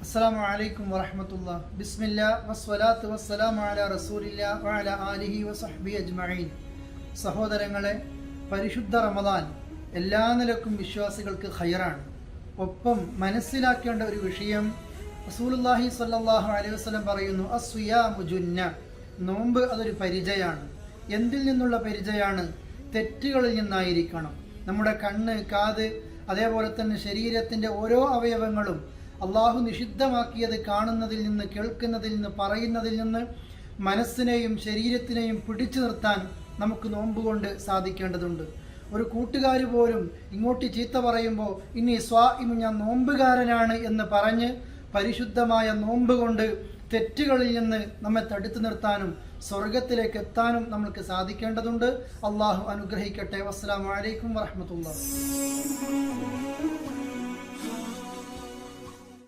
അസ്സലാമു അലൈക്കും വറഹ്മത്തുള്ളാഹി. ബിസ്മില്ലാഹ് വസ്സലാത്തു വസ്സലാമു അലാ റസൂലില്ലാഹി വഅലാ ആലിഹി വസഹ്ബിഹി അജ്മഈൻ. സഹോദരങ്ങളെ, പരിശുദ്ധ റമദാൻ എല്ലാ നിലക്കും വിശ്വാസികൾക്ക് ഖൈറാണ്. ഒപ്പം മനസ്സിലാക്കേണ്ട ഒരു വിഷയം, റസൂലുള്ളാഹി സ്വല്ലല്ലാഹു അലൈഹി വസല്ലം പറയുന്നു, അസ്വിയാമു ജുന്ന, നോമ്പ് അതൊരു പരിചയാണ്. എന്തിൽ നിന്നുള്ള പരിചയാണ്? തെറ്റുകളിൽ നിന്നായിരിക്കണം. നമ്മുടെ കണ്ണ്, കാത്, അതേപോലെ തന്നെ ശരീരത്തിൻ്റെ ഓരോ അവയവങ്ങളും അള്ളാഹു നിഷിദ്ധമാക്കിയത് കാണുന്നതിൽ നിന്ന്, കേൾക്കുന്നതിൽ നിന്ന്, പറയുന്നതിൽ നിന്ന് മനസ്സിനെയും ശരീരത്തിനെയും പിടിച്ചു നിർത്താൻ നമുക്ക് നോമ്പ് കൊണ്ട് സാധിക്കേണ്ടതുണ്ട്. ഒരു കൂട്ടുകാർ പോലും ഇങ്ങോട്ട് ചീത്ത പറയുമ്പോൾ ഇനി സ്വാഇമു, ഞാൻ നോമ്പുകാരനാണ് എന്ന് പറഞ്ഞ് പരിശുദ്ധമായ നോമ്പ് കൊണ്ട് തെറ്റുകളിൽ നിന്ന് നമ്മെ തടുത്തു നിർത്താനും സ്വർഗത്തിലേക്ക് എത്താനും നമ്മൾക്ക് സാധിക്കേണ്ടതുണ്ട്. അള്ളാഹു അനുഗ്രഹിക്കട്ടെ. അസ്സലാമു അലൈക്കും വറഹ്മത്തുള്ളാഹി.